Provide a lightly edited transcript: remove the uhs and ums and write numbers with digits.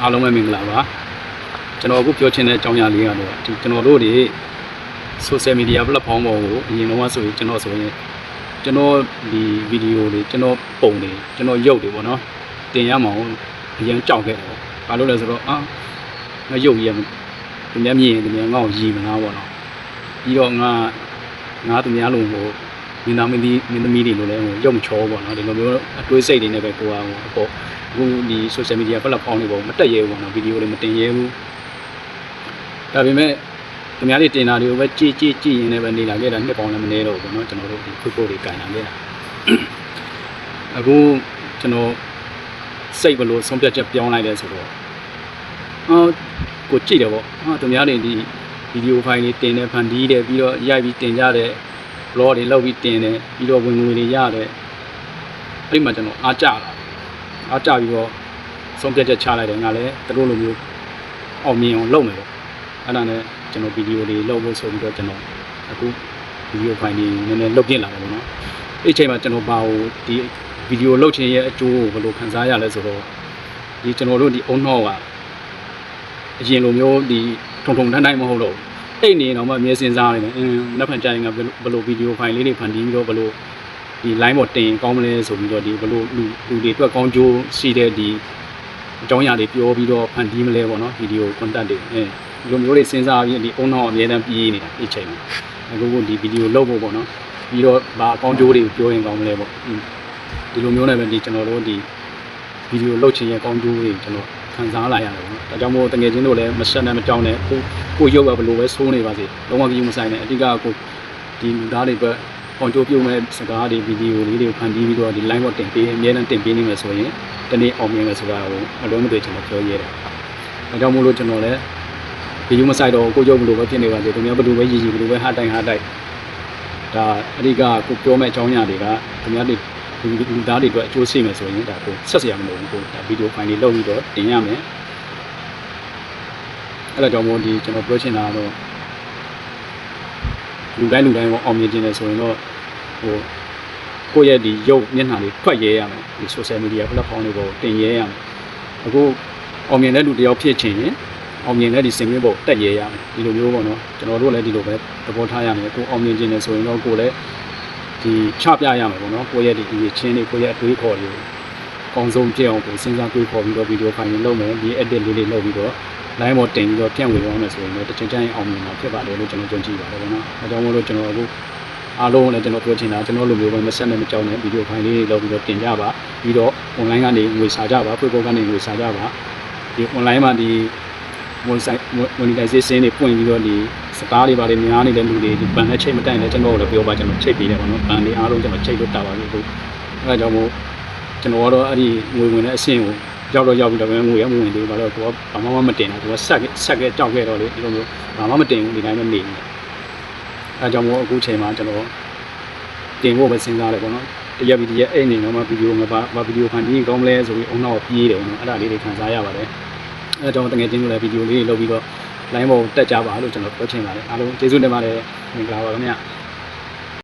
အားလုံးပဲမင်္ဂလာပါကျွန်တော်အခုပြောချင်တဲ့အကြောင်းအရာလေးကတော့ဒီကျွန်တော်တို့တွေ social media platform ပေါ်ကိုအရင်တော့ဆိုရင်ကျွန်တော်ဒီဗီဒီယိုတွေကျွန်တော်ပုံတွေကျွန်တော်ရုပ်တွေပေါ့နော်တင်ရမှာအရင်ကြောက်ခဲ့တယ်ပေါ့ဘာလို့လဲဆိုတော့ငါရုပ်ရည်သူများမြင်ရင်သူများငါ့ကိုရည်မလားပေါ့နော်ပြီးတော့ငါသူများလုံးကိုမင်းသမီးတွေလိုလဲရုပ်မချောပေါ့နော်ဒီလိုမျိုးအတွေးစိတ်တွေနဲ့ပဲကိုယ်ကပေါ့အခုဒီ social media platform တွေပေါ်မတက်ရဲဘူးပေါ့နော်ဗီဒီယိုတွေမတင်ရဲဘူးဒါပေမဲ့သူများတွေတင်တာတွေကိုပဲကြည့်ရင်လည်းပဲနေလာခဲ့တာနှစ်ပေါင်းလည်းမနေတော့ဘူးပေါ့နော်ကျွန်တော်တို့ဒီ Facebook တွေကန်လာခဲ့တာအခုကျွန်တော်စိတ်ဘလို့ဆုံးဖြတ်ချက်ပြောင်းလိုက်တယ်ဆိုတော့ကိုကြည့်တယ်ပေါ့သူများတွေဒီဗီဒီယိုဖိုင်တွေတင်တယ်ဖန်တီးတယ်ပြီးတော့ရိုက်ပြီးတင်ကြတယ် blog တွေလောက်ပြီးတင်တယ်ပြီးတော့ဝင်ငွေတွေရတယ်အဲ့မှာကျွန်တော်အားကြပြီးတော့ဆုံးဖြတ်ချက်ချလိုက်တယ်ငါလည်းသူတို့လိုမျိုးအောင်မြင်အောင်လုပ်မယ်ပေါ့အဲ့ဒါနဲ့ကျွန်တော်ဗီဒီယိုတွေလုပ်ဖို့ဆိုပြီးတော့ကျွန်တော်အခုဗီဒီယိုဖိုင်တွေနည်းနည်းလုပ်ပြလာတယ်ပေါ့နော်အဲ့အချိန်မှာကျွန်တော်ဘာကိုဒီဗီဒီယိုလုပ်ခြင်းရဲ့အကျိုးကိုဘယ်လိုခံစားရလဲဆိုတော့ဒီကျွန်တော်တို့ဒီအုံနှောကအရင်လိုမျိုးဒီထုံတိုင်းမဟုတ်တော့အိတ်နေတော့မှအမြဲစဉ်းစားနေတယ်နောက်ဖန်ကြရင်ကဘယ်လိုဗီဒီယိုဖိုင်လေးတွေဖန်တီးပြီးတော့ဘယ်လိုဒီ line ပေါ်တင်ကောင်းမလဲဆိုပြီးတော့ဒီဘယ်လိုလူတွေအတွက်ကောင်းကျိုးရှိတဲ့ဒီအကြောင်းအရာတွေပြောပြီးတော့ဖန်တီးမလဲပေါ့နော်ဗီဒီယို content တွေဒီလိုမျိုးတွေစဉ်းစားပြီးဒီအုံနောက်အမြဲတမ်းပြေးနေတာဒီချိန်မှာအခုဒီဗီဒီယိုလုပ်ဖို့ပေါ့နော်ပြီးတော့ဘာအကောင်းကျိုးတွေပြောရင်ကောင်းမလဲပေါ့ဒီလိုမျိုးနဲ့ပဲဒီကျွန်တော်တို့ဒီဗီဒီယိုလုပ်ချင်ရဲ့ကောင်းကျိုးတွေကျွန်တော်ခံစားလာရတယ်ပေါ့ဒါကြောင့်မို့တကယ်ချင်းတို့လည်းမဆက်နဲ့မကြောက်နဲ့ကိုရုပ်ပဲဘယ်လိုပဲဆိုးနေပါစေလုံးဝကြီးမဆိုင်နဲ့အတိကကိုဒီလူသားတွေပဲအောင်ကျိုးပြုမဲ့စကားတွေဗီဒီယိုလေးတွေဖန်တီးပြီးတော့ဒီ line ပေါ်တင်ပေးအများနဲ့တင်ပေးနေမယ်ဆိုရင်တနေ့အောင်မြင်မယ်ဆိုတာကိုအလုံးမတွေ့ကျွန်တော်ပြောရဲတယ်ဒါကြောင့်မို့လို့ကျွန်တော်လည်းဗီဒီယိုမဆိုင်တော့ကိုရုပ်ဘယ်လိုပဲဖြစ်နေပါစေသူများဘယ်လိုပဲရည်ဘယ်လိုပဲဟာတိုက်ဒါအတိကကိုပြောမဲ့အကြောင်းအရာတွေကသူများတွေလူသားတွေအတွက်အကျိုးရှိမယ်ဆိုရင်ဒါကိုဆက်စရာမလိုဘူးကိုဒါဗီဒီယိုဖိုင်လေးလုပ်ပြီးတော့တင်ရမယ်အဲ့ဒါကြောင့်မို့ဒီကျွန်တော်ပြောချင်တာကတော့လူတိုင်းကိုအောင်မြင်ခြင်းလဲဆိုရင်တော့ကိုယ့်ရဲ့ဒီရုပ်မျက်နှာတွေထွက်ရဲရမယ်ဒီ social media platform တွေကိုတင်ရဲရမယ်အခုအောင်မြင်တဲ့လူတယောက်ဖြစ်ချင်ရင်အောင်မြင်တဲ့ဒီစင်မြင့်ပေါ်တက်ရဲရမယ်ဒီလိုမျိုးပေါ့နော်ကျွန်တော်တို့လည်းဒီလိုပဲသဘောထားရမယ်ကိုအောင်မြင်ခြင်းလဲဆိုရင်တော့ကိုလည်းဒီချပြရမယ်ပေါ့နော်ကိုယ့်ရဲ့ဒီချင်းတွေကိုယ့်ရဲ့အတွေးခေါ်တွေကိုအကောင်းဆုံးပြည့်အောင်ကိုစဉ်းစားတွေးခေါ်ပြီးတော့ဗီဒီယိုဖိုင်လုပ်မယ်ဒီ edit လေးတွေလုပ်ပြီးတော့ line ပေါ်တင်ပြီးတော့ပြန်ဝေရအောင်မယ်ဆိုရင်လည်းတစ်ချိန်တိုင်းအောင်မြင်မှာဖြစ်ပါတယ်လို့ကျွန်တော်ကြုံကြည့်ပါတယ်ပေါ့နော်အဲကြောင့်မို့လို့ကျွန်တော်အခုအားလုံးလည်းကျွန်တော်ပြောချင်တာကျွန်တော်လိုမျိုးပဲမဆက်နဲ့မကြောက်နဲ့ဗီဒီယိုဖိုင်လေးတွေလုပ်ပြီးတော့တင်ကြပါပြီးတော့ online ကနေငွေစားကြပါ Facebook ကနေငွေစားကြပါဒီ online မှာဒီ monetization တွေပွင့်ပြီးတော့ဒီစကားတွေပါတယ်များနေတဲ့လူတွေဒီဘန်နဲ့ချိန်မတိုင်လဲကျွန်တော်တို့လည်းပြောပါကျွန်တော်ချိန်ပေးတယ်ပေါ့နော်ဘန်တွေအားလုံးကျွန်တော်ချိန်လို့တာပါလို့အဲဒါကြောင့်မို့ကျွန်တော်ကတော့အဲ့ဒီငွေဝင်တဲ့အဆင့်ကိုရောက်ပြီးတော့ငွေရမဝင်သေးဘူးဘာလို့ကိုကဘာမှမတင်တာကိုကဆက်ခဲ့ကြောက်ခဲ့တော့လေဒီလိုမျိုးဘာမှမတင်ဘူးဒီတိုင်းပဲနေနေအဲကြောင့်မို့အခုချိန်မှာကျွန်တော်တင်ဖို့ပဲစဉ်းစားတယ်ပေါ့နော်တရက်ပြီးတရက်အဲ့နေတော့မှဗီဒီယိုမှာဗီဒီယိုဖန်တီးကောင်းမလဲဆိုပြီးအုံနောက်ပြေးတယ်ပေါ့နော်အဲ့ဒါလေးတွေခံစားရပါတယ်အဲကြောင့်တကယ်ချင်းလို့လည်းဗီဒီယိုလေးတွေလုပ်ပြီးတော့ line ပေါ်တက်ကြပါလို့ကျွန်တော်ပြောချင်ပါတယ်အားလုံးကျေးဇူးတင်ပါတယ်မင်္ဂလာပါခင်ဗျာ